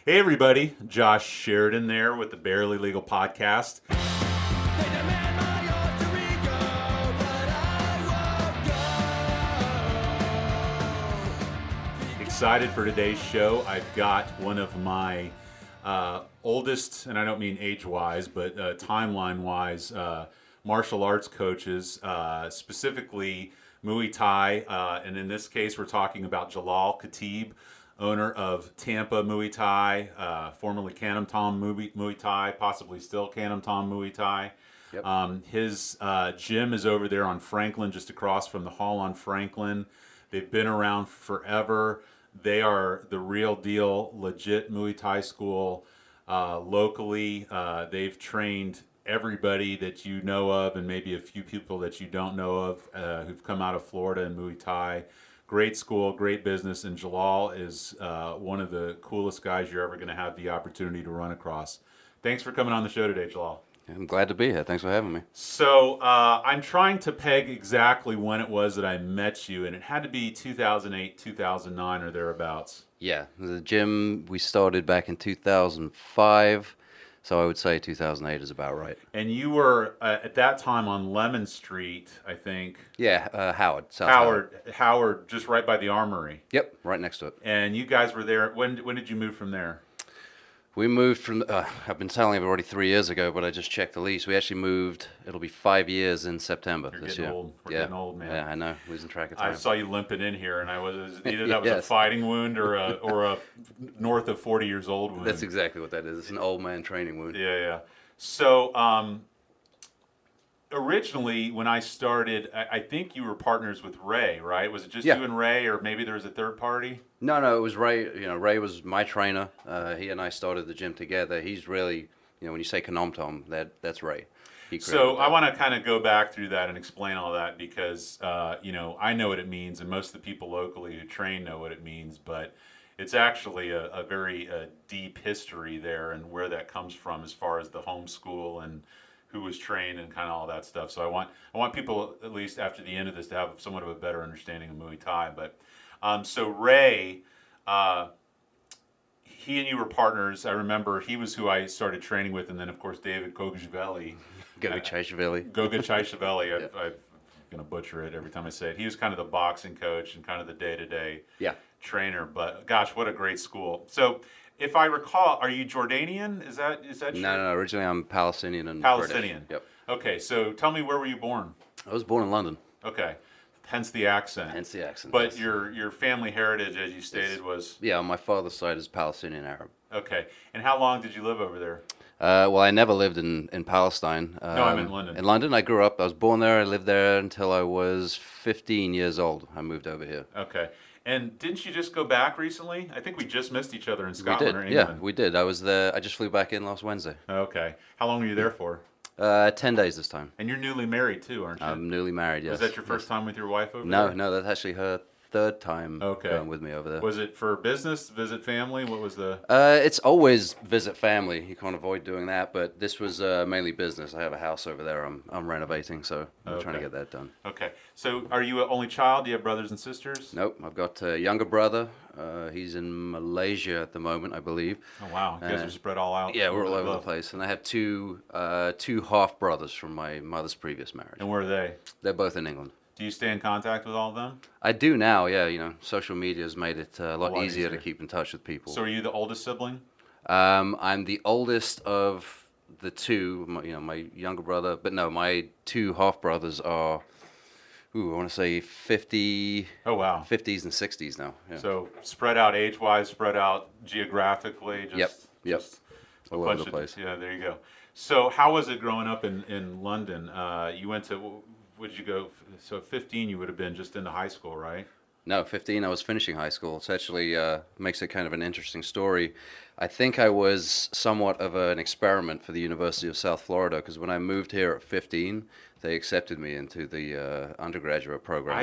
Hey everybody, Josh Sheridan there with the Barely Legal Podcast. Excited for today's show. I've got one of my oldest, and I don't mean age-wise, but timeline-wise, martial arts coaches, specifically Muay Thai, and in this case we're talking about Jalal Khatib, owner of Tampa Muay Thai, formerly Khanomtom Muay Thai, possibly still Khanomtom Muay Thai. Yep. His gym is over there on Franklin, just across from the hall on Franklin. They've been around forever. They are the real deal, legit Muay Thai school locally. They've trained everybody that you know of, and maybe a few people that you don't know of who've come out of Florida in Muay Thai. Great school, great business, and Jalal is one of the coolest guys you're ever going to have the opportunity to run across. Thanks for coming on the show today, Jalal. I'm glad to be here. Thanks for having me. So I'm trying to peg exactly when it was that I met you, and it had to be 2008, 2009, or thereabouts. Yeah, the gym we started back in 2005, so I would say 2008 is about right. And you were at that time on Lemon Street, I think. Yeah, Howard, South Howard. Howard, just right by the Armory. Yep, right next to it. And you guys were there. When did you move from there? We moved from, I've been telling you already 3 years ago, but I just checked the lease. We actually moved, it'll be 5 years in September this year. Old. We're getting old, man. Yeah, I know, losing track of time. I saw you limping in here, and I was either that was Yes. a fighting wound or a north of 40 years old wound. That's exactly what that is. It's an old man training wound. Yeah. So originally, when I started, I think you were partners with Ray, right? Was it just you and Ray, or maybe there was a third party? No, it was Ray. Ray was my trainer. He and I started the gym together. He's really, when you say Khanomtom, that's Ray. So I want to kind of go back through that and explain all that because, I know what it means, and most of the people locally who train know what it means, but it's actually a very deep history there and where that comes from as far as the homeschool and who was trained and kind of all that stuff. So I want people, at least after the end of this, to have somewhat of a better understanding of Muay Thai. But so Ray, he and you were partners. I remember he was who I started training with, and then of course David Gogashvili. Gogashvili. Yeah. I'm gonna butcher it every time I say it. He was kind of the boxing coach and kind of the day-to-day trainer. But gosh, what a great school. So if I recall, are you Jordanian? Is that true? No. Originally, I'm Palestinian and Palestinian. British. Yep. Okay, so tell me, where were you born? I was born in London. Okay, hence the accent. But yes. your family heritage, as you stated, was... Yeah, on my father's side is Palestinian Arab. Okay, and how long did you live over there? Well, I never lived in Palestine. No, I'm in London. In London, I grew up. I was born there. I lived there until I was 15 years old. I moved over here. Okay. And didn't you just go back recently? I think we just missed each other in Scotland or England. Yeah, we did. I was there. I just flew back in last Wednesday. Okay. How long were you there for? 10 days this time. And you're newly married too, aren't you? I'm newly married, yes. Was that your first time with your wife over there? No, that's actually her third time going with me over there. Was it for business, visit family? What was the... It's always visit family. You can't avoid doing that, but this was mainly business. I have a house over there I'm renovating, so I'm trying to get that done. Okay. So are you an only child? Do you have brothers and sisters? Nope. I've got a younger brother. He's in Malaysia at the moment, I believe. Oh, wow. You guys are spread all out. Yeah, we're all over the place. And I have two half-brothers from my mother's previous marriage. And where are they? They're both in England. Do you stay in contact with all of them? I do now, yeah. Social media has made it a lot easier to keep in touch with people. So are you the oldest sibling? I'm the oldest of the two, my younger brother. But no, my two half-brothers are, I want to say 50... Oh, wow. 50s and 60s now. Yeah. So spread out age-wise, spread out geographically. Yep. Just all over the place. Yeah, there you go. So how was it growing up in London? You went to... Would you go? So 15, you would have been just into high school, right? No, 15, I was finishing high school. It's actually makes it kind of an interesting story. I think I was somewhat of an experiment for the University of South Florida because when I moved here at 15, they accepted me into the undergraduate program.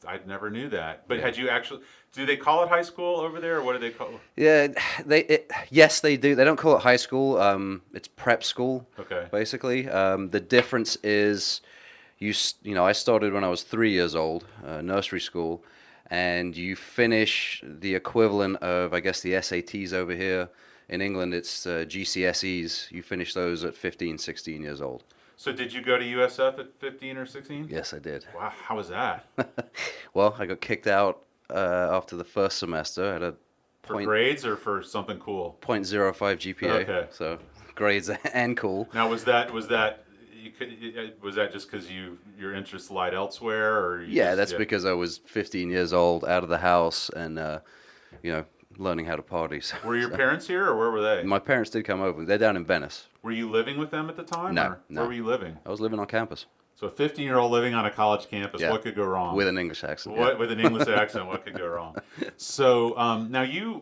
I never knew that. But had you actually? Do they call it high school over there, or what do they call Yeah, it? yes, they do. They don't call it high school. It's prep school. Okay. Basically, the difference is, I started when I was 3 years old, nursery school, and you finish the equivalent of, I guess, the SATs over here. In England, it's GCSEs. You finish those at 15, 16 years old. So did you go to USF at 15 or 16? Yes, I did. Wow, how was that? Well, I got kicked out after the first semester at a For grades or for something cool? .05 GPA. Okay. So grades and cool. Now was that was that just because your interests lied elsewhere, or That's because I was 15 years old, out of the house, and learning how to party. So, Were your parents here, or where were they? my parents did come over. They're down in Venice. Were you living with them at the time? No, or no. Where were you living? I was living on campus So a 15-year-old living on a college campus, Yeah. what could go wrong? with an English accent. What with an English accent, what could go wrong? So now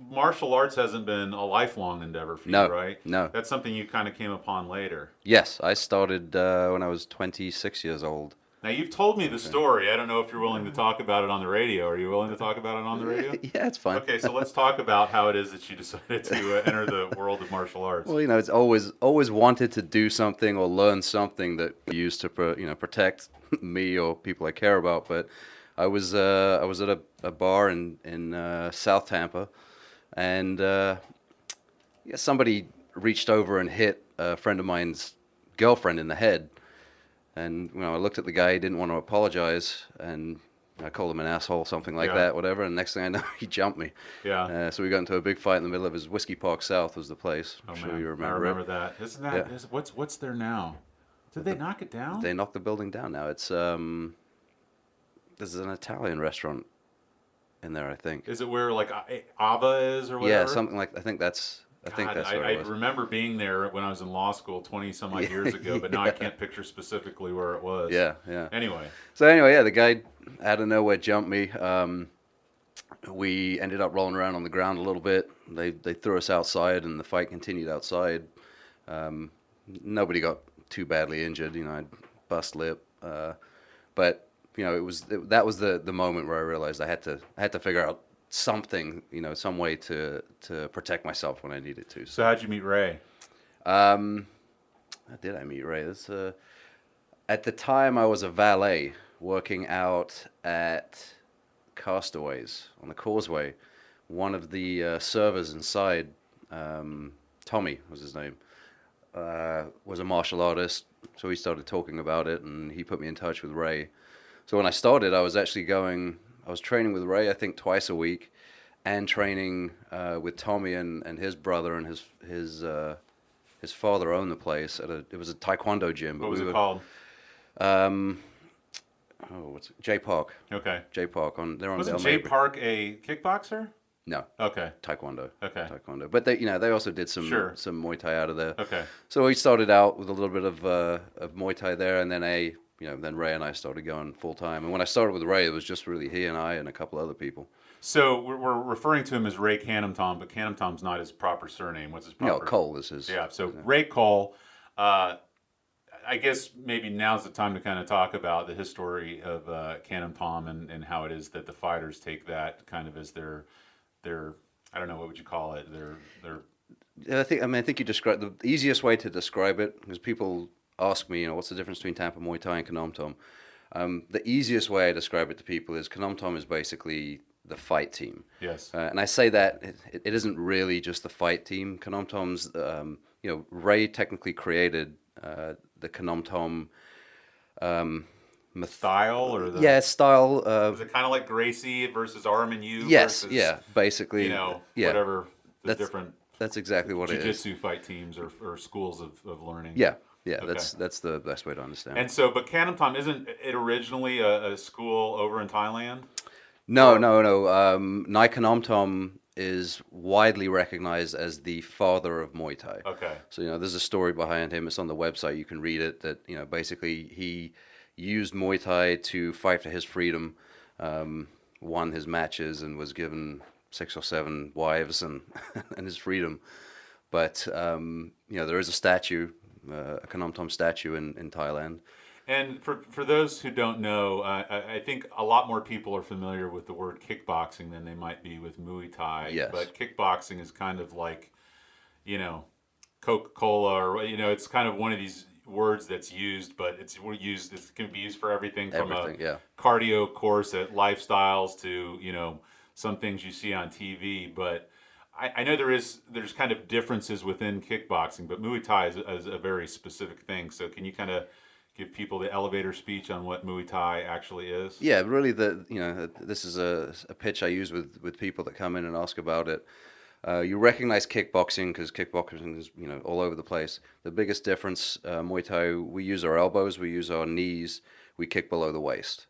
martial arts hasn't been a lifelong endeavor for No, you, right? no. That's something you kind of came upon later. Yes, I started when I was 26 years old. Now you've told me the story. I don't know if you're willing to talk about it on the radio. Are you willing to talk about it on the radio? Yeah, it's fine. Okay, so let's talk about how it is that you decided to enter the world of martial arts. Well, it's always wanted to do something or learn something that I use to protect me or people I care about. But I was at a bar in South Tampa, and somebody reached over and hit a friend of mine's girlfriend in the head. And I looked at the guy, he didn't want to apologize, and I called him an asshole, something like that, whatever. And next thing I know, he jumped me. Yeah. So we got into a big fight in the middle of his Whiskey Park South was the place. Oh, I'm sure man. you remember. I remember that. Isn't that what's there now? Did they knock it down? They knocked the building down now. It's there's an Italian restaurant in there, I think. Is it where like Ava is or whatever? Yeah, something like. I think that's where I it was. remember being there when I was in law school 20 some odd years ago, but now I can't picture specifically where it was. Yeah. Anyway. So the guy out of nowhere jumped me. We ended up rolling around on the ground a little bit. They threw us outside, and the fight continued outside. Nobody got too badly injured. I'd bust lip, but that was the moment where I realized I had to figure out something, some way to protect myself when I needed to. So how'd you meet Ray? How did I meet Ray? At the time, I was a valet working out at Castaways on the Causeway. One of the servers inside, Tommy was his name, was a martial artist. So we started talking about it, and he put me in touch with Ray. So when I started, I was training with Ray, I think twice a week, and training with Tommy and his brother and his father owned the place. It was a Taekwondo gym. What was it called? What's it? J Park. Okay. J Park Wasn't J Park a kickboxer? No. Okay. Taekwondo. Okay. Taekwondo. But they also did some Muay Thai out of there. Okay. So we started out with a little bit of Muay Thai there, and then then Ray and I started going full time. And when I started with Ray, it was just really he and I and a couple other people. So we're referring to him as Ray Khanomtom, but Khanomtom's not his proper surname. What's his proper? No, Cole is his. Yeah. So Ray Cole. I guess maybe now's the time to kind of talk about the history of Khanomtom and how it is that the fighters take that kind of as their I don't know, what would you call it? Their I think you described the easiest way to describe it, because people ask me, what's the difference between Tampa Muay Thai and Khanomtom? The easiest way I describe it to people is Khanomtom is basically the fight team. Yes. And I say that it isn't really just the fight team. Khanomtom's, Ray technically created the Khanomtom style or the style. Was it kind of like Gracie versus RMU? Yes, versus, basically. Whatever the different. That's exactly what it is. Jiu-jitsu fight teams or schools of learning. Yeah, Okay. that's the best way to understand. And so, but Khanomtom, isn't it originally a school over in Thailand? No. Nai Khanomtom is widely recognized as the father of Muay Thai. Okay. So, there's a story behind him. It's on the website. You can read it. That, basically he used Muay Thai to fight for his freedom, won his matches, and was given 6 or 7 wives and and his freedom. But, there is a statue, a Khanomtom statue in Thailand. And for those who don't know, I think a lot more people are familiar with the word kickboxing than they might be with Muay Thai. Yes. But kickboxing is kind of like, Coca-Cola or, it's kind of one of these words that's used, but it can be used for everything from Everything, yeah. cardio course at Lifestyles to, some things you see on TV. But I know there's kind of differences within kickboxing, but Muay Thai is a very specific thing. So can you kind of give people the elevator speech on what Muay Thai actually is? Yeah, really, this is a pitch I use with people that come in and ask about it. You recognize kickboxing because kickboxing is all over the place. The biggest difference, Muay Thai, we use our elbows, we use our knees, we kick below the waist.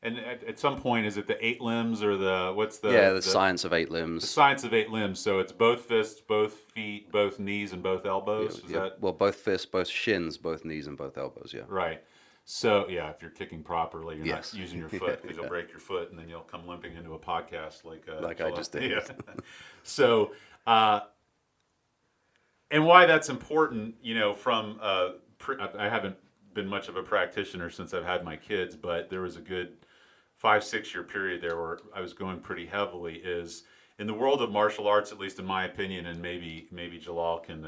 And at some point, is it the 8 limbs or The science of 8 limbs. The science of 8 limbs. So it's both fists, both feet, both knees, and both elbows. Is that Well, both fists, both shins, both knees, and both elbows. Yeah. right? So yeah, if you're kicking properly, you're Yes. not using your foot because you'll break your foot, and then you'll come limping into a podcast like Like I just did. Yeah. So and why that's important, from I haven't been much of a practitioner since I've had my kids, but there was a good 5-6 year period there where I was going pretty heavily. Is in the world of martial arts, at least in my opinion, and maybe Jalal can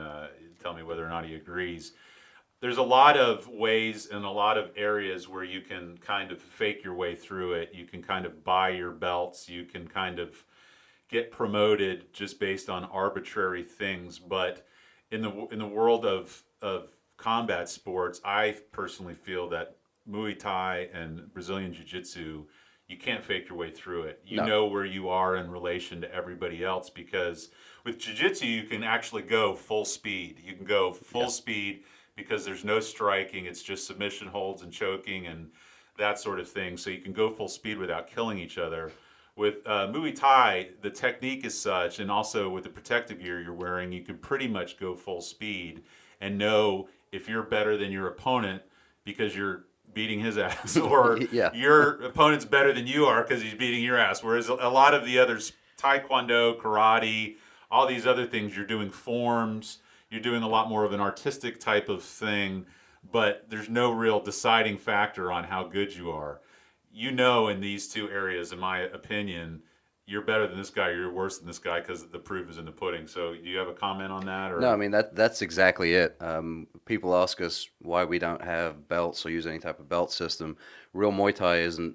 tell me whether or not he agrees. There's a lot of ways and a lot of areas where you can kind of fake your way through it. You can kind of buy your belts. You can kind of get promoted just based on arbitrary things. But in the world of combat sports, I personally feel that Muay Thai and Brazilian Jiu-Jitsu, you can't fake your way through it. You know where you are in relation to everybody else, because with Jiu-Jitsu you can actually go full speed. You can go full speed because there's no striking. It's just submission holds and choking and that sort of thing. So you can go full speed without killing each other. With Muay Thai, the technique is such, and also with the protective gear you're wearing, you can pretty much go full speed and know if you're better than your opponent because you're beating his ass, or your opponent's better than you are because he's beating your ass. Whereas a lot of the others, taekwondo, karate, all these other things, you're doing forms, you're doing a lot more of an artistic type of thing, but there's no real deciding factor on how good you are. In these two areas, in my opinion, you're better than this guy, or you're worse than this guy, because the proof is in the pudding. So do you have a comment on that? Or? No, I mean, that's exactly it. People ask us why we don't have belts or use any type of belt system. Real Muay Thai isn't,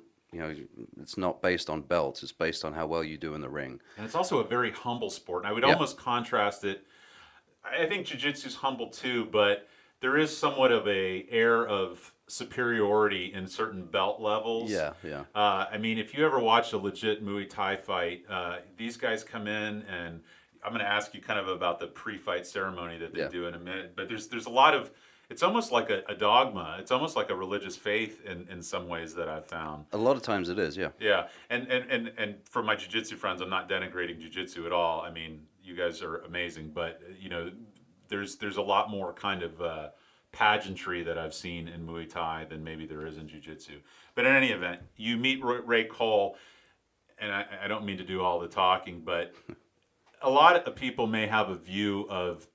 it's not based on belts. It's based on how well you do in the ring. And it's also a very humble sport. And I would almost contrast it. I think Jiu-Jitsu is humble too, but there is somewhat of a air of superiority in certain belt levels. Yeah. I mean, if you ever watch a legit Muay Thai fight, these guys come in, and I'm going to ask you kind of about the pre-fight ceremony that they do in a minute. But there's a lot of, it's almost like a dogma. It's almost like a religious faith in some ways that I've found. A lot of times it is, yeah. Yeah, and for my jiu-jitsu friends, I'm not denigrating jiu-jitsu at all. I mean, you guys are amazing, but there's a lot more kind of pageantry that I've seen in Muay Thai than maybe there is in Jiu-Jitsu. But in any event, you meet Ray Cole, and I don't mean to do all the talking, but a lot of people may have a view of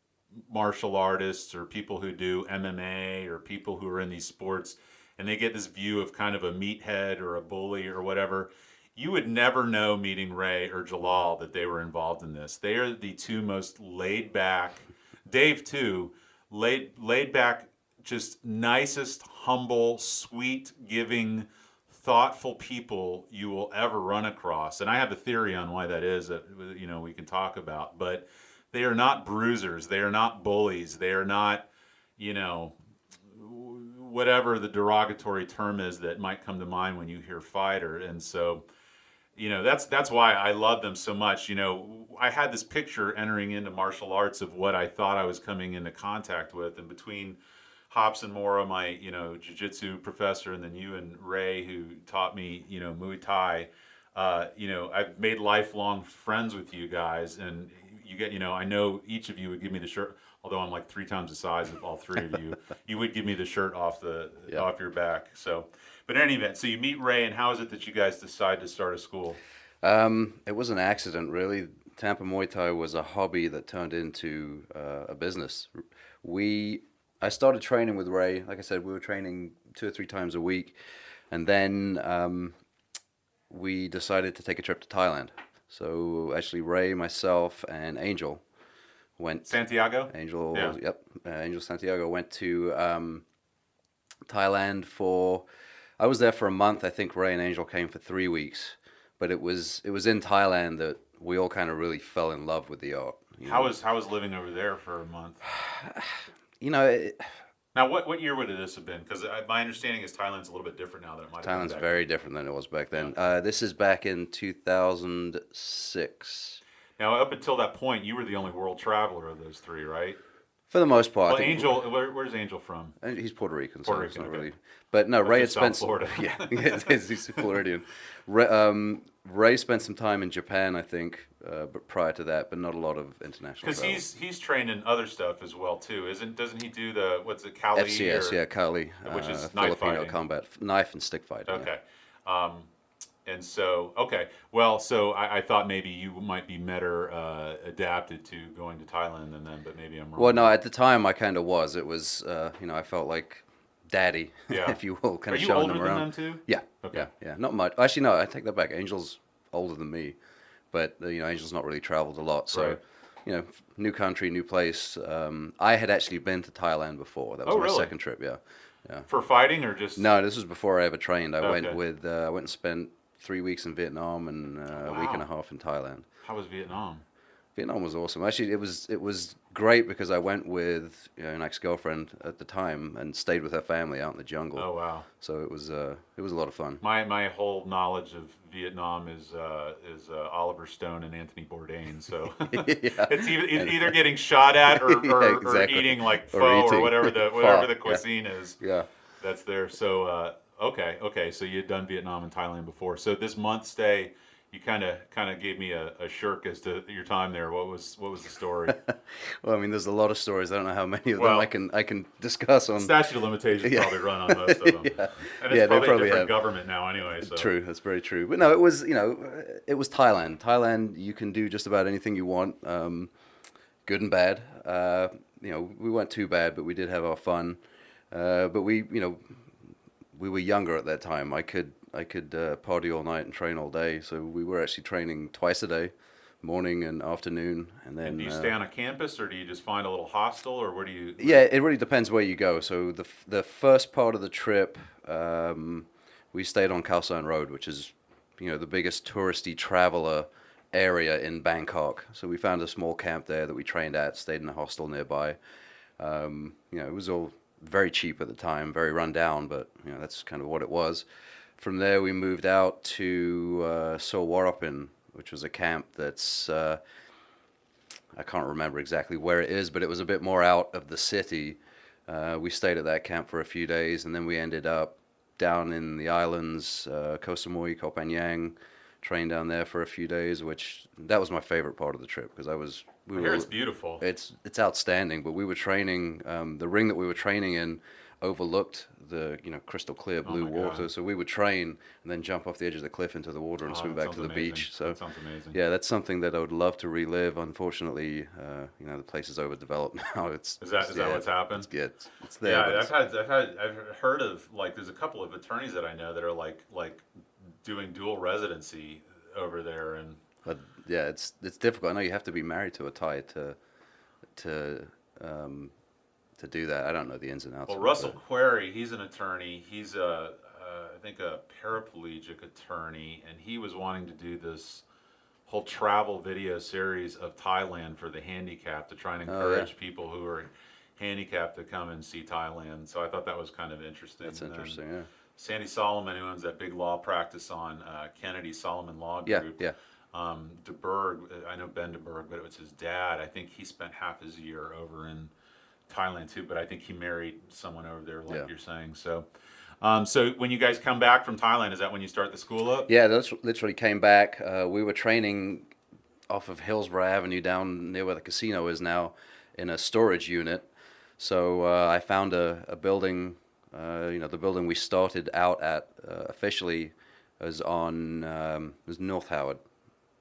martial artists or people who do MMA or people who are in these sports, and they get this view of kind of a meathead or a bully or whatever. You would never know, meeting Ray or Jalal, that they were involved in this. They are the two most laid back, Dave too, laid back, just nicest, humble, sweet, giving, thoughtful people you will ever run across. And I have a theory on why that is that we can talk about. But they are not bruisers. They are not bullies. They are not, whatever the derogatory term is that might come to mind when you hear fighter. And so, that's why I love them so much. I had this picture entering into martial arts of what I thought I was coming into contact with, and between Hops and Mora, my jiu-jitsu professor, and then you and Ray, who taught me Muay Thai, I've made lifelong friends with you guys, and you get I know each of you would give me the shirt, although I'm like 3 times the size of all 3 of you. You would give me the shirt off your back. So, but in any event, so you meet Ray, and how is it that you guys decide to start a school? It was an accident, really. Tampa Muay Thai was a hobby that turned into a business. I started training with Ray. Like I said, we were training 2 or 3 times a week, and then we decided to take a trip to Thailand. So actually, Ray, myself, and Angel went. Santiago? Angel, yeah. Yep. Angel Santiago went to Thailand for, I was there for a month. I think Ray and Angel came for 3 weeks, but it was in Thailand that we all kind of really fell in love with the art. How was living over there for a month? You know, it, Now, what year would this have been? Because my understanding is Thailand's a little bit different now than it might have been Thailand's back very then. different than it was back then. Yeah. This is back in 2006. Now, up until that point, you were the only world traveler of those three, right? For the most part, Well, I think Angel, where's Angel from? he's Puerto Rican, Puerto so it's Rican, not okay. really. But no, Ray had just South spent. Florida. Yeah, he's Floridian. Ray spent some time in Japan, I think, but prior to that, but not a lot of international Because travel. he's trained in other stuff as well too, doesn't he do the what's it Kali FCS, or, yeah, Kali, which is knife Filipino fighting. combat, knife and stick fighting. Yeah. Okay. Um, and so, okay. Well, so I thought maybe you might be better adapted to going to Thailand than them, but maybe I'm wrong. Well, no, at the time I kind of was. It was, I felt like daddy, Yeah. if you will, kind Are of you showing older them than around. them too? Yeah. Okay. Yeah. Not much. Actually, no. I take that back. Angel's older than me, but Angel's not really traveled a lot. So, Right. new country, new place. I had actually been to Thailand before. That was Oh, my really? second trip. Yeah. Yeah. For fighting or just? No, this was before I ever trained. I Okay. went and spent 3 weeks in Vietnam and a week and a Wow. half in Thailand. How was Vietnam? Vietnam was awesome. Actually, it was great because I went with an ex-girlfriend at the time and stayed with her family out in the jungle. Oh wow. So it was a lot of fun. My whole knowledge of Vietnam is Oliver Stone and Anthony Bourdain. So Yeah. it's either getting shot at or, Yeah, exactly. or eating like Or pho or eating. whatever Pho, the yeah. cuisine is. Yeah. That's there. So okay. So you'd done Vietnam and Thailand before. So this month stay, you kind of gave me a shirk as to your time there. What was the story? Well, I mean, there's a lot of stories. I don't know how many of Well, them I can discuss on. Statute of limitations Yeah. probably run on most of them. Yeah. And Yeah, it's they probably a probably different have. government now anyway. So. True, that's very true. But no, it was Thailand. Thailand, you can do just about anything you want, good and bad. We weren't too bad, but we did have our fun. But we were younger at that time. I could party all night and train all day. So we were actually training twice a day, morning and afternoon, and then. And do you stay on a campus, or do you just find a little hostel, or where do you? Yeah, it really depends where you go. So the first part of the trip, we stayed on Khao San Road, which is, the biggest touristy traveler area in Bangkok. So we found a small camp there that we trained at, stayed in a hostel nearby. It was all very cheap at the time, very run down, but that's kind of what it was. From there, we moved out to Sorwarapin, which was a camp that's I can't remember exactly where it is, but it was a bit more out of the city. We stayed at that camp for a few days, and then we ended up down in the islands, Koh Samui, Koh Phangan, trained down there for a few days, which that was my favorite part of the trip because I hear it's beautiful. It's outstanding, but we were training, the ring that we were training in overlooked the crystal clear blue my water, God. so we would train and then jump off the edge of the cliff into the water and Oh, swim that back to sounds the amazing. beach. So That sounds amazing. yeah, that's something that I would love to relive. Unfortunately, the place is overdeveloped now. Is that what's happened? It's there. Yeah, but I've heard of there's a couple of attorneys that I know that are like doing dual residency over there, and but yeah, it's difficult. I know you have to be married to a Thai to do that. I don't know the ins and outs. well, of Russell it, Query, he's an attorney. He's I think a paraplegic attorney, and he was wanting to do this whole travel video series of Thailand for the handicapped to try and Oh, yeah. encourage people who are handicapped to come and see Thailand. So I thought that was kind of interesting. That's And then interesting. Yeah. Sandy Solomon, who owns that big law practice on Kennedy Solomon Law Yeah. Group. Yeah. DeBerg, I know Ben DeBerg, but it was his dad. I think he spent half his year over in Thailand too, but I think he married someone over there, like Yeah. you're saying. So, so when you guys come back from Thailand, is that when you start the school up? Yeah, that's literally came back. We were training off of Hillsborough Avenue down near where the casino is now in a storage unit. So I found a building, the building we started out at officially was was North Howard,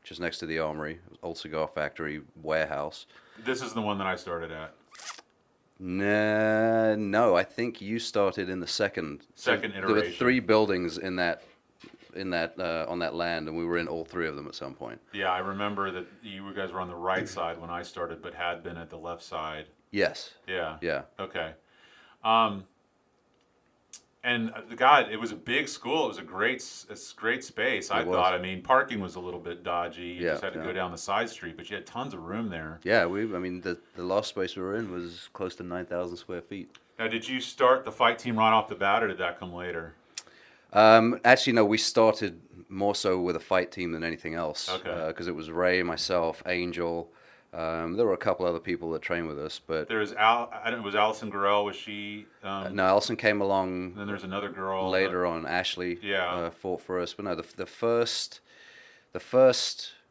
just next to the Armory, old cigar factory warehouse. This is the one that I started at. No, I think you started in the second. Second There were iteration. 3 buildings in that on that land, and we were in all 3 of them at some point. Yeah, I remember that you guys were on the right side when I started, but had been at the left side. Yes. Yeah. Yeah. Okay. And God, it was a big school. It was a great space. I It was. thought. I mean, parking was a little bit dodgy. You Yeah, just had to yeah. go down the side street, but you had tons of room there. Yeah, I mean, the last space we were in was close to 9,000 square feet. Now, did you start the fight team right off the bat, or did that come later? Actually, no, we started more so with a fight team than anything else. Okay. Because it was Ray, myself, Angel. There were a couple other people that trained with us, but There was I don't know, was Allison Gorell? Was she? no, Alison came along Then there's another girl later on. Ashley Yeah. fought for us, but no, the first,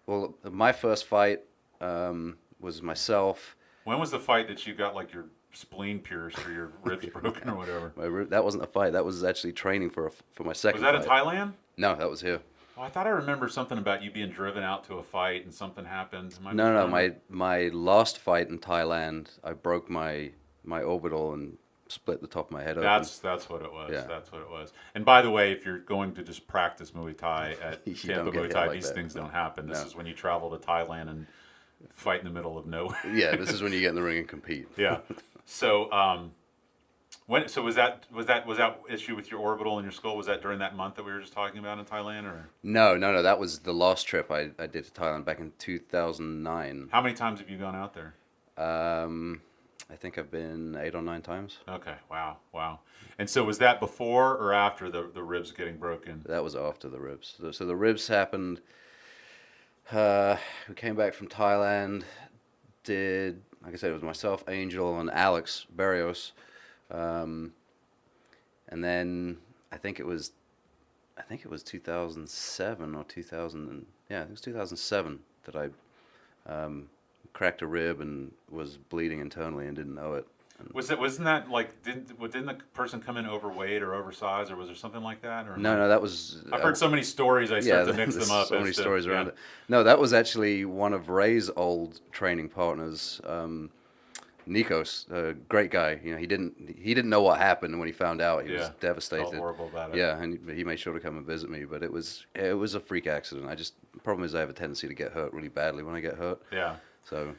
well, my first fight was myself. When was the fight that you got like your spleen pierced or your ribs broken or whatever? That wasn't a fight. That was actually training for my second. Was that fight. in Thailand? No, that was here. Oh, I thought I remember something about you being driven out to a fight and something happened. Am I No, misremembering? my last fight in Thailand, I broke my orbital and split the top of my head open. That's what it was. Yeah. That's what it was. And by the way, if you're going to just practice Muay Thai at You Tampa don't get Muay hit Thai, like these that. things don't happen. This No. is when you travel to Thailand and fight in the middle of nowhere. Yeah, this is when you get in the ring and compete. Yeah. So was that issue with your orbital and your skull? Was that during that month that we were just talking about in Thailand, or No. That was the last trip I did to Thailand back in 2009. how many times have you gone out there? I think I've been 8 or 9 times. Okay. Wow. And so was that before or after the ribs getting broken? That was after the ribs. So the ribs happened. We came back from Thailand. Like I said, it was myself, Angel, and Alex Barrios. And then I think it was 2007 or 2000. Yeah, it was 2007 that I cracked a rib and was bleeding internally and didn't know it. And Wasn't that like didn't the person come in overweight or oversized, or was there something like that? Or no, that was. I've heard so many stories. I start to mix them up. So many stories around yeah. it. No, that was actually one of Ray's old training partners, Nikos, a great guy. You know, he didn't know what happened when he found out. He was devastated. Felt horrible about it. Yeah, and he made sure to come and visit me. But it was a freak accident. The problem is I have a tendency to get hurt really badly when I get hurt. Yeah. So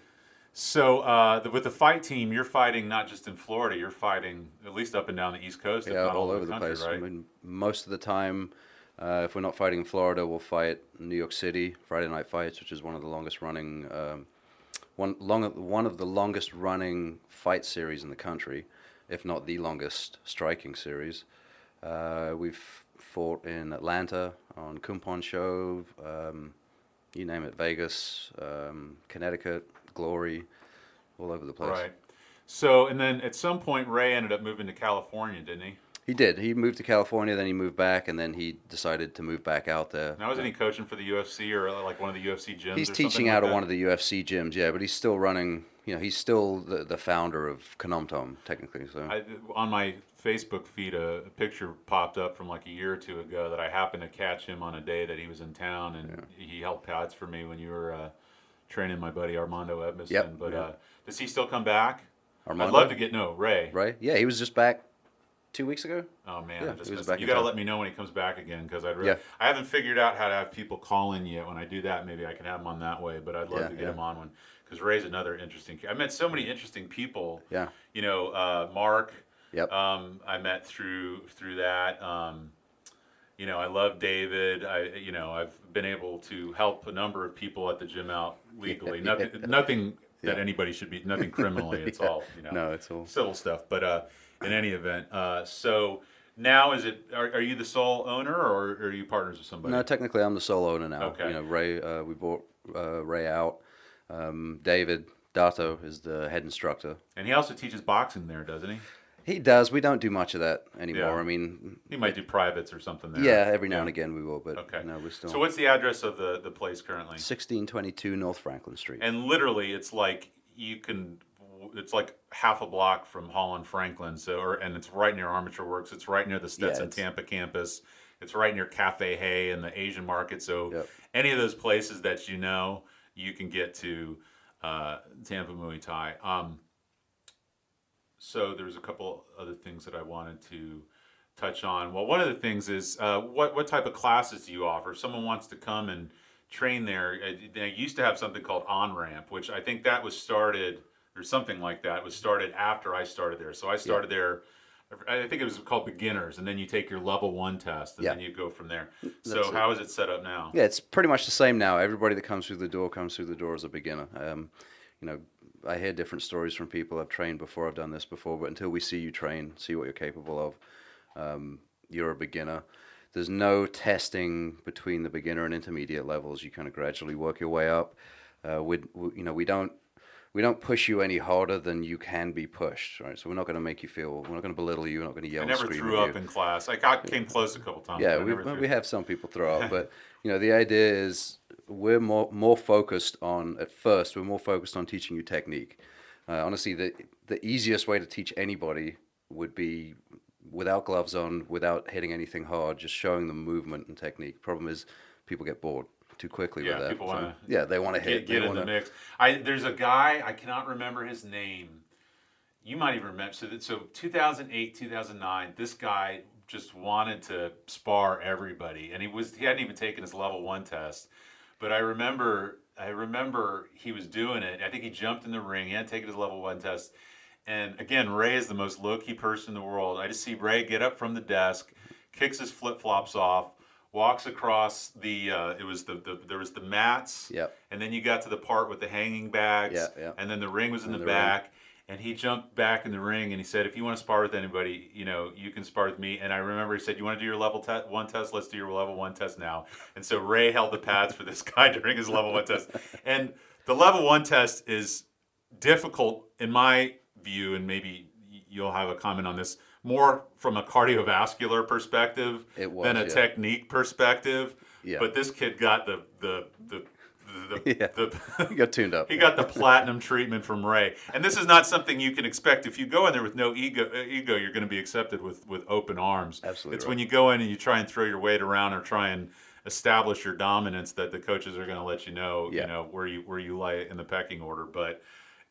With the fight team, you're fighting not just in Florida. You're fighting at least up and down the East Coast, if yeah, not all over the the country, place. right? I mean, most of the time, if we're not fighting in Florida, we'll fight in New York City, Friday Night Fights, which is one of the longest running, one of the longest running fight series in the country, if not the longest striking series. We've fought in Atlanta on Kumpon Show, you name it, Vegas, Connecticut, Glory, all over the place. Right. So, and then at some point, Ray ended up moving to California, didn't he? He did. He moved to California, then he moved back, and then he decided to move back out there. Now, isn't he coaching for the UFC or like one of the UFC gyms? He's or teaching something out like of that? one of the UFC gyms, yeah, but he's still running. You know, he's still the founder of Khanomtom, technically. So On my Facebook feed, a picture popped up from like a year or two ago that I happened to catch him on a day that he was in town, and he held pads for me when you were training my buddy Armando Edmondson. Yep, But yep. Does he still come back? Armando? I'd love to get Ray. right? Yeah, he was just back 2 weeks ago. Oh man, Yeah, I just he was missed back it. You in got to town. let me know when he comes back again, because Yeah. I haven't figured out how to have people call in yet. When I do that, maybe I can have him on that way. But I'd love Yeah, to get yeah. him on one, because Ray's another interesting. I met so many interesting people. Yeah. You know, Mark. Yep. I met through that. You know, I love David. I've been able to help a number of people at the gym out legally. Nothing that anybody should be. Nothing criminally. It's all No, it's all civil stuff. But in any event, so now are you the sole owner, or are you partners with somebody? No, technically I'm the sole owner now. Okay. You know, Ray, we bought Ray out. David Dato is the head instructor. And he also teaches boxing there, doesn't he? He does. We don't do much of that anymore. Yeah. I mean, He might do privates or something there. yeah, every now and again we will, but Okay. no, we're still So what's the address of the place currently? 1622 North Franklin Street. And literally, it's like it's like half a block from Holland Franklin. And it's right near Armature Works. It's right near the Stetson it's- Tampa campus. It's right near Cafe Hay and the Asian market. So Yep. any of those places that you can get to Tampa Muay Thai. So there's a couple other things that I wanted to touch on. Well, one of the things is what type of classes do you offer? If someone wants to come and train there, they used to have something called On-Ramp, which I think that was started, or something like that, was started after I started there. So I started there, I think it was called beginners, and then you take your level 1 test, and Yeah, then you go from there. that's So it. how is it set up now? Yeah, it's pretty much the same now. Everybody that comes through the door comes through the door as a beginner. You know, I hear different stories from people. I've trained before, I've done this before, but until we see you train, see what you're capable of, you're a beginner. There's no testing between the beginner and intermediate levels. You kind of gradually work your way up. You know, we don't push you any harder than you can be pushed, right? So we're not going to make you feel, we're not going to belittle you, we're not going to yell I and never scream threw at you. up in class. Came close a couple times, Yeah, but I never we threw. have some people throw up, but you know the idea is we're more focused on at first we're more focused on teaching you technique. Honestly, the easiest way to teach anybody would be without gloves on, without hitting anything hard, just showing them movement and technique. Problem is, people get bored too quickly with Yeah, that. people So, want yeah, they want to to hit. They get in want the to. mix. There's a guy, I cannot remember his name. You might even remember. So 2008, 2009, this guy just wanted to spar everybody, and he hadn't even taken his level 1 test. But I remember he was doing it. I think he jumped in the ring. He hadn't taken his level 1 test. And again, Ray is the most low-key person in the world. I just see Ray get up from the desk, kicks his flip-flops off, walks across there was the mats, Yep. and then you got to the part with the hanging bags, Yeah, yeah. and then the ring was in And the the ring. back, and he jumped back in the ring and he said, if you want to spar with anybody, you can spar with me. And I remember he said, you want to do your level 1 test? Let's do your level 1 test now. And so Ray held the pads for this guy during his level 1 test. And the level 1 test is difficult in my view, and maybe you'll have a comment on this, more from a cardiovascular perspective than a yeah. technique perspective. Yeah. But this kid got the Yeah. the You got tuned up. he got the platinum treatment from Ray. And this is not something you can expect. If you go in there with no ego, you're going to be accepted with open arms. Absolutely It's right. when you go in and you try and throw your weight around or try and establish your dominance that the coaches are going to let you know, Yeah. where you lie in the pecking order. But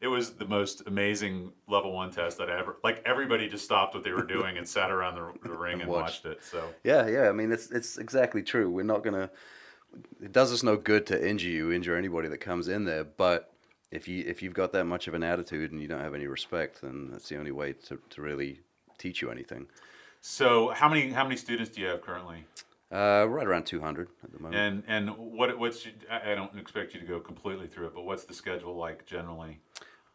it was the most amazing level 1 test that I ever, like, everybody just stopped what they were doing and sat around the ring and watched it. So Yeah, yeah. I mean, it's exactly true. We're not gonna. It does us no good to injure anybody that comes in there. But if you've got that much of an attitude and you don't have any respect, then that's the only way to really teach you anything. So how many students do you have currently? Right around 200 at the moment. And I don't expect you to go completely through it, but what's the schedule like generally?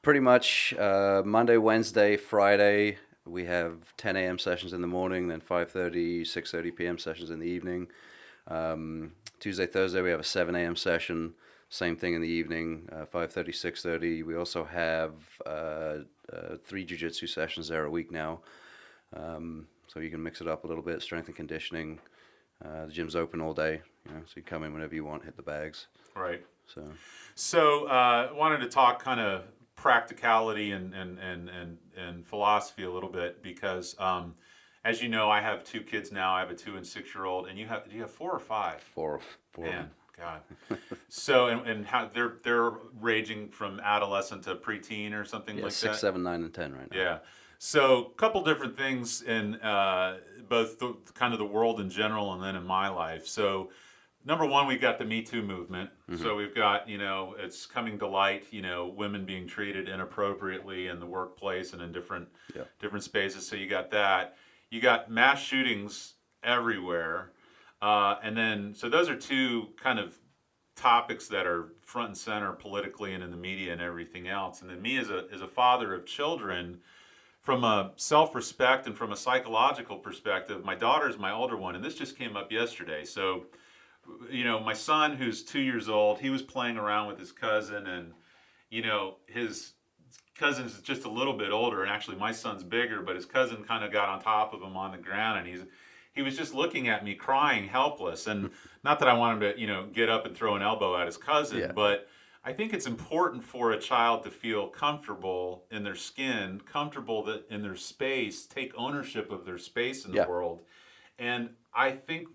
Pretty much Monday, Wednesday, Friday. We have 10 a.m. sessions in the morning, then 5:30, 6:30 p.m. sessions in the evening. Tuesday, Thursday, we have a 7 a.m. session. Same thing in the evening, 5:30, 6:30. We also have 3 jiu-jitsu sessions there a week now. So you can mix it up a little bit, strength and conditioning. The gym's open all day, so you come in whenever you want, hit the bags. Right. So Wanted to talk kind of practicality and philosophy a little bit because, as you know, I have 2 kids now. I have a 2 and 6-year-old, and do you have 4 or 5? four. Man, God. So and how they're ranging from adolescent to preteen or something Yeah, like 6, that. 7, 9, and 10 right now. Yeah. So a couple different things in both kind of the world in general and then in my life. So number one, we've got the Me Too movement. Mm-hmm. So we've got, it's coming to light, women being treated inappropriately in the workplace and in different spaces. So you got that. You got mass shootings everywhere. And then, so those are 2 kind of topics that are front and center politically and in the media and everything else. And then me as a father of children, from a self-respect and from a psychological perspective, my daughter's my older one, and this just came up yesterday. So, my son, who's 2 years old, he was playing around with his cousin, and, his cousin's just a little bit older, and actually my son's bigger, but his cousin kind of got on top of him on the ground, and he was just looking at me crying, helpless. And not that I want him to, get up and throw an elbow at his cousin, but I think it's important for a child to feel comfortable in their skin, comfortable in their space, take ownership of their space in the world. And I think,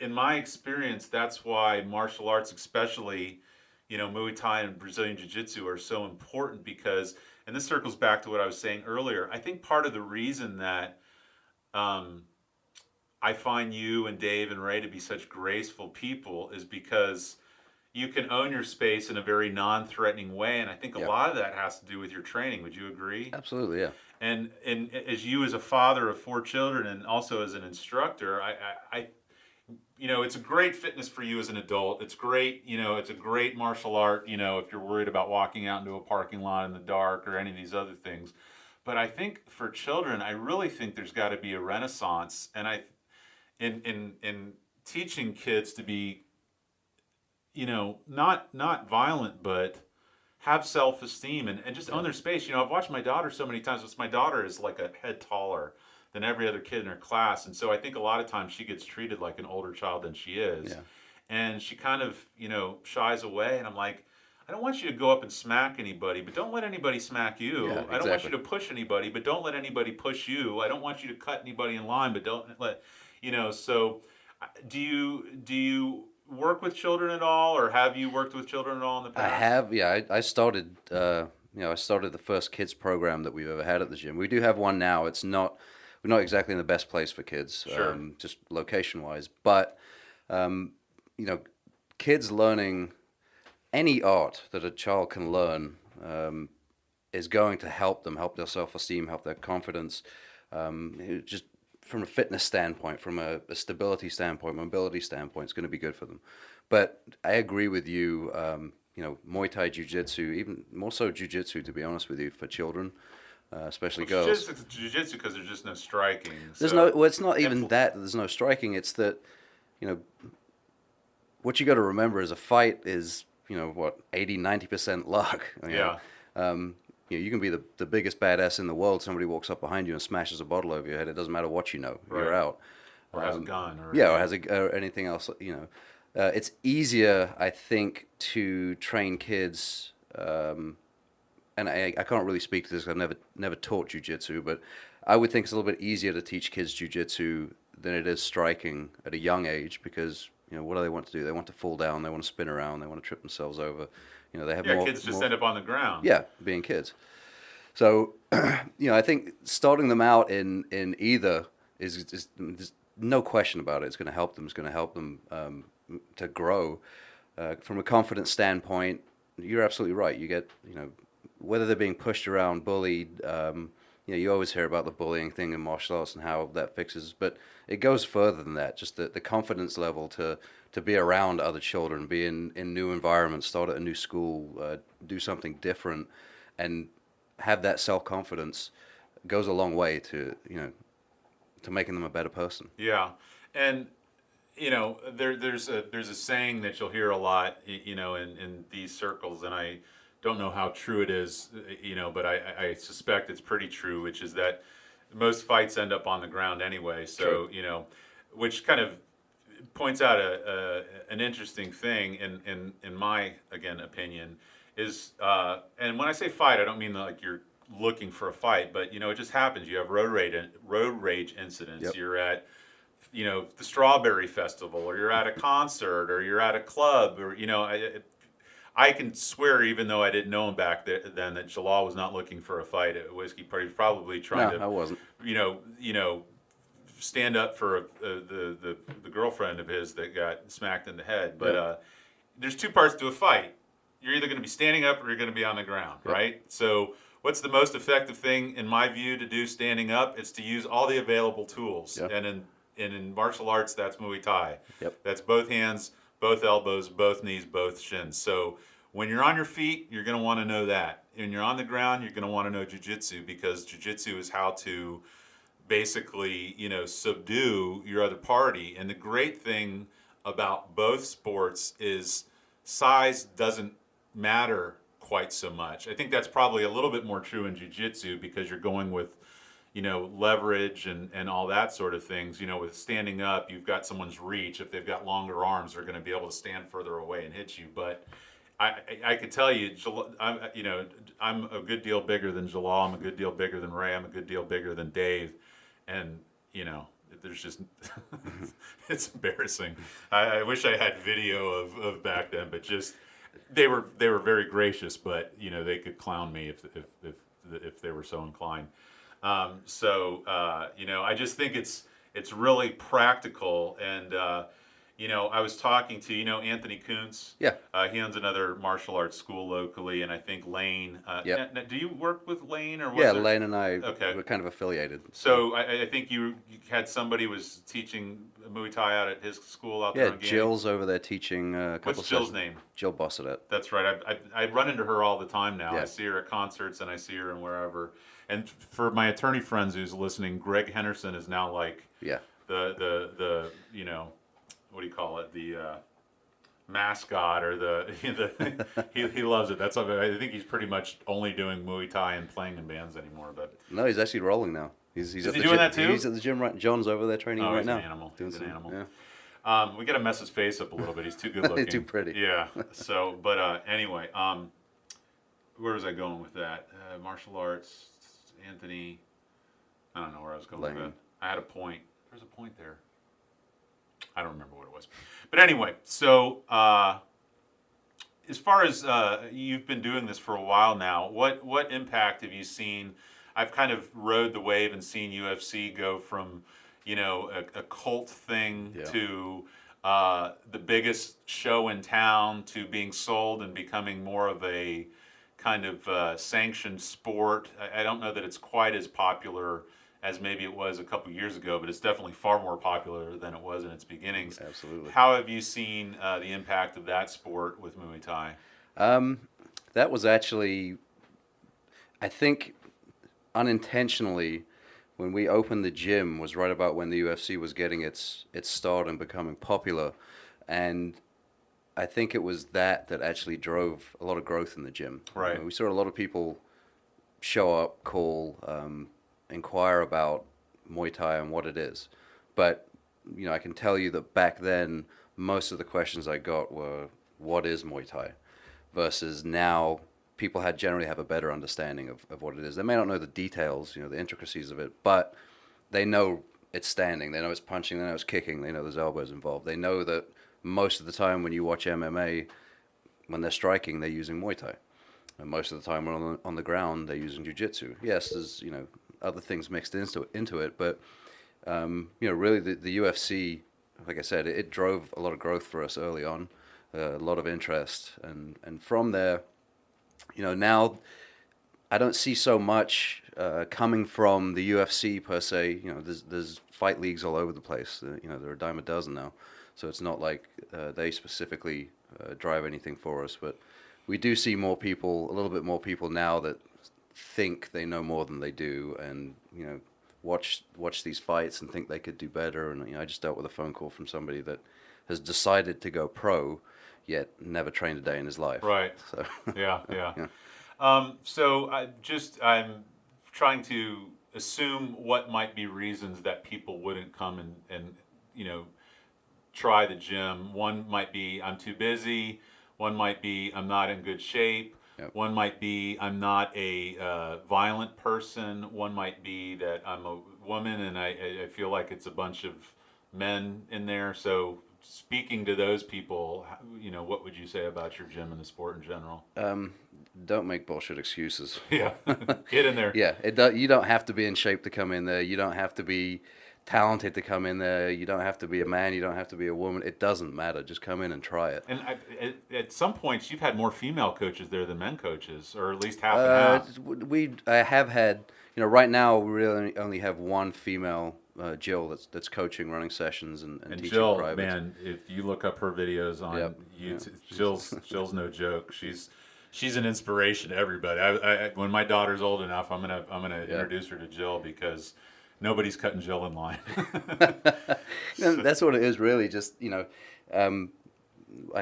in my experience, that's why martial arts, especially, Muay Thai and Brazilian Jiu-Jitsu, are so important because, and this circles back to what I was saying earlier, I think part of the reason that I find you and Dave and Ray to be such graceful people is because you can own your space in a very non-threatening way, and I think a Yep. lot of that has to do with your training. Would you agree? Absolutely, yeah. And as you as a father of four children and also as an instructor, I it's a great fitness for you as an adult. It's great, it's a great martial art, if you're worried about walking out into a parking lot in the dark or any of these other things. But I think for children, I really think there's got to be a renaissance, and in teaching kids to be, not violent, but have self-esteem and just own Yeah. their space. I've watched my daughter so many times. My daughter is like a head taller than every other kid in her class, and so I think a lot of times she gets treated like an older child than she is, Yeah. and she kind of shies away. And I'm like, I don't want you to go up and smack anybody, but don't let anybody smack Yeah, you. I don't want you exactly. to push anybody, but don't let anybody push you. I don't want you to cut anybody in line, but don't let So, do you work with children at all, or have you worked with children at all in the I past? have, yeah. I started, I started the first kids program that we've ever had at the gym. We do have one now. We're not exactly in the best place for kids, Sure. just location wise. But, um, you know, kids learning any art that a child can learn is going to help them, help their self esteem, help their confidence. Just from a fitness standpoint, from a stability standpoint, mobility standpoint, it's going to be good for them. But I agree with you. Muay Thai, Jiu Jitsu, even more so Jiu Jitsu, to be honest with you, for children, especially Well, girls. jiu-jitsu because there's just no striking. There's no, So, well, it's not and even that there's no striking. It's that, you know, what you got to remember is a fight is, what, 80, 90% luck. yeah, You can be the biggest badass in the world. Somebody walks up behind you and smashes a bottle over your head. It doesn't matter what you know. You're right. out. Or has a gun, or Yeah, or has or anything else. It's easier, I think, to train kids. And I can't really speak to this. I've never taught jujitsu, but I would think it's a little bit easier to teach kids jujitsu than it is striking at a young age because what do they want to do? They want to fall down. They want to spin around. They want to trip themselves over. They have yeah, kids just more. end up on the ground. Yeah, being kids. So, I think starting them out in either is there's no question about it. It's going to help them. It's going to help them to grow. From a confidence standpoint, you're absolutely right. You get, whether they're being pushed around, bullied, you always hear about the bullying thing in martial arts and how that fixes, but it goes further than that. Just the confidence level to be around other children, be in new environments, start at a new school, do something different, and have that self-confidence goes a long way to making them a better person. Yeah, and there's a saying that you'll hear a lot, in these circles, and I don't know how true it is, but I suspect it's pretty true, which is that most fights end up on the ground anyway. True. So which kind of points out an interesting thing in my again opinion is and when I say fight, I don't mean like you're looking for a fight, but it just happens. You have road rage incidents. Yep. You're at the Strawberry Festival, or you're at a concert, or you're at a club, or I can swear, even though I didn't know him back then, that Jalal was not looking for a fight at a whiskey party. He was probably trying No, I to, wasn't. stand up for the girlfriend of his that got smacked in the head. But Yep. there's two parts to a fight. You're either going to be standing up or you're going to be on the ground, Yep. right? So what's the most effective thing, in my view, to do standing up? It's to use all the available tools. Yep. And in martial arts, that's Muay Thai. Yep. That's both hands, both elbows, both knees, both shins. So when you're on your feet, you're going to want to know that. When you're on the ground, you're going to want to know jujitsu, because jujitsu is how to basically, subdue your other party. And the great thing about both sports is size doesn't matter quite so much. I think that's probably a little bit more true in jiu-jitsu, because you're going with leverage and all that sort of things. With standing up, you've got someone's reach. If they've got longer arms, they're going to be able to stand further away and hit you. But I could tell you, I'm a good deal bigger than Jalal. I'm a good deal bigger than Ray. I'm a good deal bigger than Dave. And there's just it's embarrassing. I wish I had video of back then, but just they were very gracious, but they could clown me if they were so inclined. I just think it's really practical, and I was talking to, Anthony Kuntz. Yeah. He owns another martial arts school locally, and I think Lane. Yep. Do you work with Lane, or was Yeah, there? Lane and I Okay. were kind of affiliated. So I think you had somebody was teaching Muay Thai out at his school out there Yeah, on Ganey. Jill's over there teaching a couple What's Jill's sessions. name? Jill Bossedet. That's right. I run into her all the time now. Yeah. I see her at concerts and I see her in wherever. And for my attorney friends who's listening, Greg Henderson is now like Yeah. the what do you call it, the mascot, or the he loves it. That's I think he's pretty much only doing Muay Thai and playing in bands anymore. But No, he's actually rolling now. He's is at he the doing gym. that too? He's at the gym right. John's over there training right he's now. an animal. Doing He's an some- animal. Yeah. We got to mess his face up a little bit. He's too good looking. Too pretty. Yeah. So, but anyway, where was I going with that? Martial arts, Anthony. I don't know where I was going with Lane. that. I had a point. There's a point there. I don't remember what it was. But anyway, so as far as you've been doing this for a while now, what impact have you seen? I've kind of rode the wave and seen UFC go from, a cult thing Yeah. to the biggest show in town to being sold and becoming more of a kind of sanctioned sport. I don't know that it's quite as popular as maybe it was a couple years ago, but it's definitely far more popular than it was in its beginnings. Absolutely. How have you seen the impact of that sport with Muay Thai? That was actually, I think, unintentionally, when we opened the gym, was right about when the UFC was getting its start and becoming popular, and I think it was that actually drove a lot of growth in the gym. Right. We saw a lot of people show up, call, inquire about Muay Thai and what it is. But, I can tell you that back then, most of the questions I got were, what is Muay Thai? Versus now, people generally have a better understanding of what it is. They may not know the details, the intricacies of it, but they know it's standing, they know it's punching, they know it's kicking, they know there's elbows involved. They know that most of the time when you watch MMA, when they're striking, they're using Muay Thai. And most of the time when on the ground, they're using Jiu-Jitsu. Yes, there's, other things mixed into it, but really the UFC, like I said, it drove a lot of growth for us early on, a lot of interest, and from there, now I don't see so much coming from the UFC per se. There's fight leagues all over the place. There are a dime a dozen now, so it's not like they specifically drive anything for us, but we do see a little bit more people now that think they know more than they do, and watch these fights and think they could do better. And I just dealt with a phone call from somebody that has decided to go pro, yet never trained a day in his life. Right. So Yeah. Yeah. So I'm trying to assume what might be reasons that people wouldn't come and try the gym. One might be I'm too busy. One might be I'm not in good shape. Yep. One might be I'm not a violent person. One might be that I'm a woman and I feel like it's a bunch of men in there. So speaking to those people, what would you say about your gym and the sport in general? Don't make bullshit excuses. Yeah, get in there. Yeah, you don't have to be in shape to come in there. You don't have to be talented to come in there. You don't have to be a man. You don't have to be a woman. It doesn't matter. Just come in and try it. And at some points, you've had more female coaches there than men coaches, or at least half and half. I have had, right now we really only have one female, Jill, that's coaching, running sessions, and teaching Jill, private. man, if you look up her videos on Yep. YouTube, Jill's no joke. She's an inspiration to everybody. When my daughter's old enough, I'm gonna introduce her to Jill because nobody's cutting Jill in line. That's what it is, really. Just I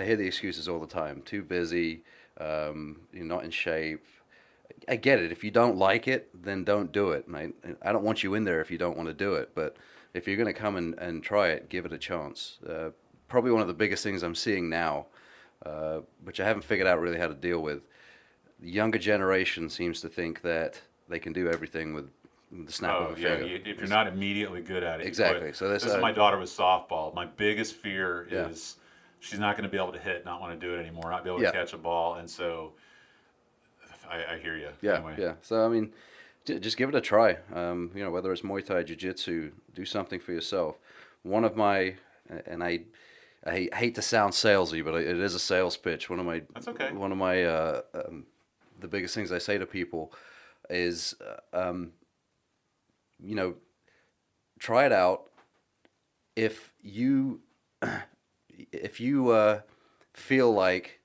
hear the excuses all the time. Too busy. You're not in shape. I get it. If you don't like it, then don't do it. I don't want you in there if you don't want to do it. But if you're going to come and try it, give it a chance. Probably one of the biggest things I'm seeing now, which I haven't figured out really how to deal with. The younger generation seems to think that they can do everything with the snap of a finger. If you're not immediately good at it, you Exactly. quit. So this is my daughter with softball. My biggest fear is she's not going to be able to hit, not want to do it anymore, not be able to catch a ball, and so I hear you. Yeah, anyway. yeah. So just give it a try. Whether it's Muay Thai, Jiu-Jitsu, do something for yourself. One of my, and hate to sound salesy, but it is a sales pitch. That's okay. One of my the biggest things I say to people is, you know, try it out. If you feel like,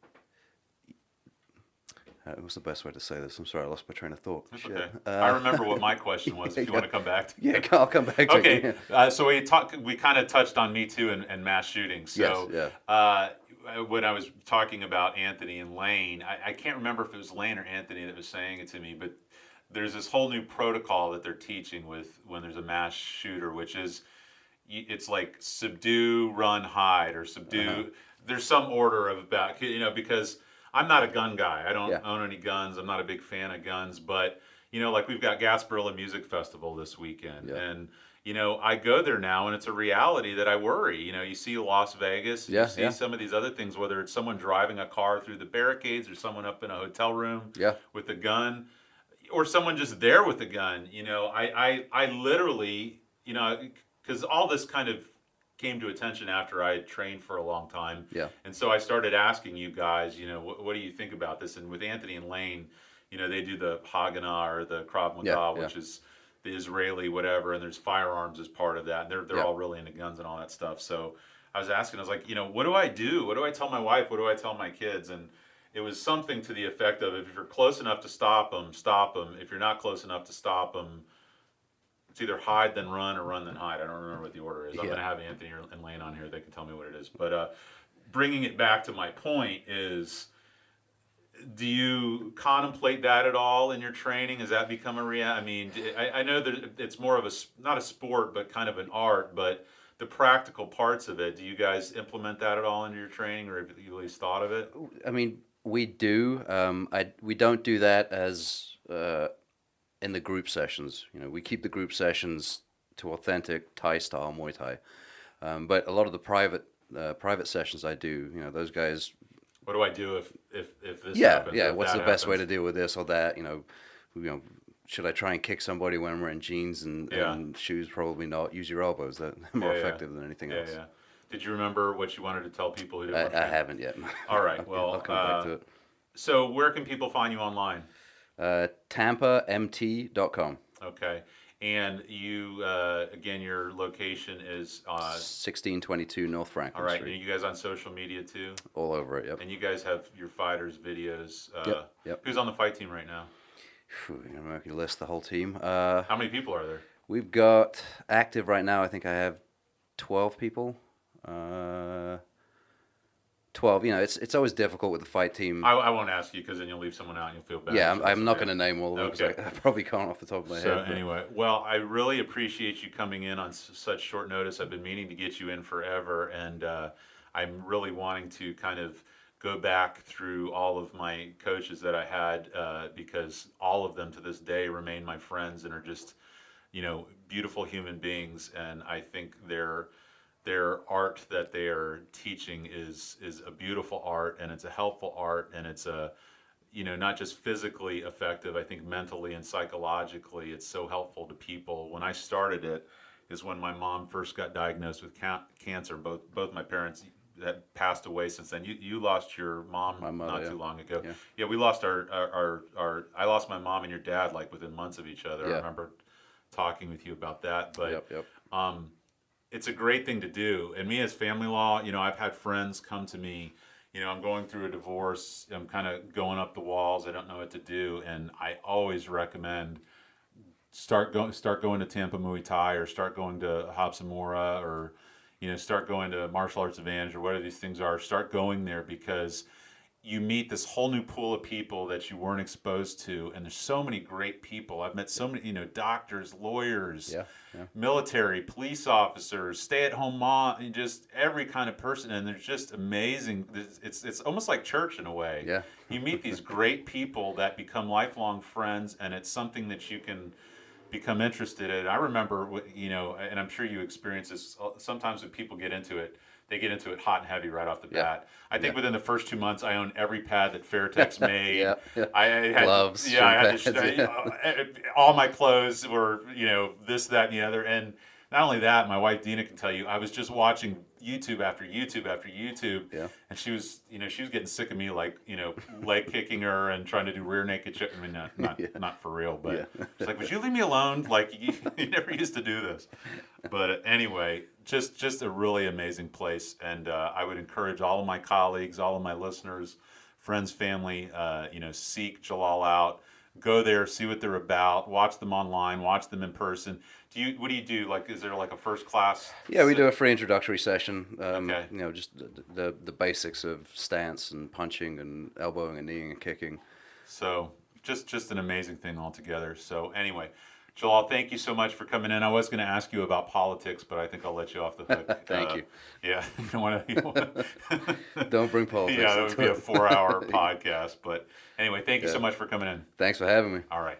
what's the best way to say this? I'm sorry, I lost my train of thought. That's okay. I remember what my question was. If you want to come back to yeah, I'll come back to okay. it. So we kind of touched on Me Too and mass shootings. So Yes, yeah. when I was talking about Anthony and Lane, I can't remember if it was Lane or Anthony that was saying it to me, but there's this whole new protocol that they're teaching with when there's a mass shooter, which is it's like subdue, run, hide, or subdue. There's some order of about, because I'm not a gun guy. I don't own any guns. I'm not a big fan of guns, but like we've got Gasparilla Music Festival this weekend, and I go there now, and it's a reality that I worry. You see Las Vegas, you see some of these other things, whether it's someone driving a car through the barricades or someone up in a hotel room with a gun, or someone just there with a gun. I literally, because all this kind of came to attention after I had trained for a long time. Yeah. And so I started asking you guys, what do you think about this? And with Anthony and Lane, they do the Haganah or the Krav Maga, which is the Israeli whatever, and there's firearms as part of that. And they're all really into guns and all that stuff. So I was asking, I was like, what do I do? What do I tell my wife? What do I tell my kids? And it was something to the effect of, if you're close enough to stop them, stop them. If you're not close enough to stop them, it's either hide then run or run then hide. I don't remember what the order is. I'm going to have Anthony and Lane on here. They can tell me what it is. But bringing it back to my point is, do you contemplate that at all in your training? Has that become a reality? I mean, I know that it's more of not a sport, but kind of an art. But the practical parts of it, do you guys implement that at all into your training, or have you at least thought of it? I mean, we do. We don't do that as in the group sessions. We keep the group sessions to authentic Thai style Muay Thai. But a lot of the private sessions I do, those guys. What do I do if this happens? Yeah. If What's the that best way happens? to deal with this or that? Should I try and kick somebody when I'm wearing jeans and shoes? Probably not. Use your elbows. They're more effective than anything else. Yeah. Did you remember what you wanted to tell people who didn't? I haven't yet. All right. Well, I'll come back to it. So where can people find you online? TampaMT.com. Okay. And you, again, your location is 1622 North Franklin all right. Street. And you guys on social media too? All over it, yep. And you guys have your fighters' videos. Yep. Who's on the fight team right now? I'm going to list the whole team. How many people are there? We've got active right now, I think I have 12 people. 12. It's always difficult with the fight team. I won't ask you, because then you'll leave someone out and you'll feel bad. Yeah, I'm not going to name all of them, because I probably can't off the top of my head. So anyway, well, I really appreciate you coming in on such short notice. I've been meaning to get you in forever, and I'm really wanting to kind of go back through all of my coaches that I had, because all of them to this day remain my friends and are just, beautiful human beings. And I think their art that they are teaching is a beautiful art, and it's a helpful art, and it's a, not just physically effective. I think mentally and psychologically it's so helpful to people. When I started it is when my mom first got diagnosed with cancer. Both my parents had passed away since then. You lost your mom My mother, not too long ago. Yeah. We lost our I lost my mom and your dad like within months of each other. I remember talking with you about that. But Yep. it's a great thing to do. And me as family law, I've had friends come to me, I'm going through a divorce, I'm kind of going up the walls, I don't know what to do, and I always recommend start going to Tampa Muay Thai, or start going to Hapsamura, or start going to Martial Arts Advantage, or whatever these things are. Start going there, because you meet this whole new pool of people that you weren't exposed to, and there's so many great people. I've met so many, doctors, lawyers, military, police officers, stay-at-home mom, and just every kind of person, and they're just amazing. It's almost like church in a way. Yeah. You meet these great people that become lifelong friends, and it's something that you can become interested in. I remember, and I'm sure you experience this sometimes when people get into it. They get into it hot and heavy right off the bat. I think within the first 2 months, I owned every pad that Fairtex made. I had gloves. I had all my clothes were, this, that, and the other. And not only that, my wife Dina can tell you, I was just watching YouTube after YouTube after YouTube, Yeah. and she was getting sick of me, like, leg kicking her and trying to do rear naked choke. I mean, not for real, but she's like, would you leave me alone? Like, you never used to do this. But anyway, just a really amazing place, and I would encourage all of my colleagues, all of my listeners, friends, family, seek Jalal out. Go there, see what they're about, watch them online, watch them in person. What do you do? Like, is there like a first class? Yeah, we do a free introductory session. Okay. Just the basics of stance and punching and elbowing and kneeing and kicking. So just an amazing thing altogether. So anyway, Jalal, thank you so much for coming in. I was going to ask you about politics, but I think I'll let you off the hook. Thank you. Yeah, Don't bring politics. Yeah, that would be a 4-hour podcast. But anyway, thank you so much for coming in. Thanks for having me. All right.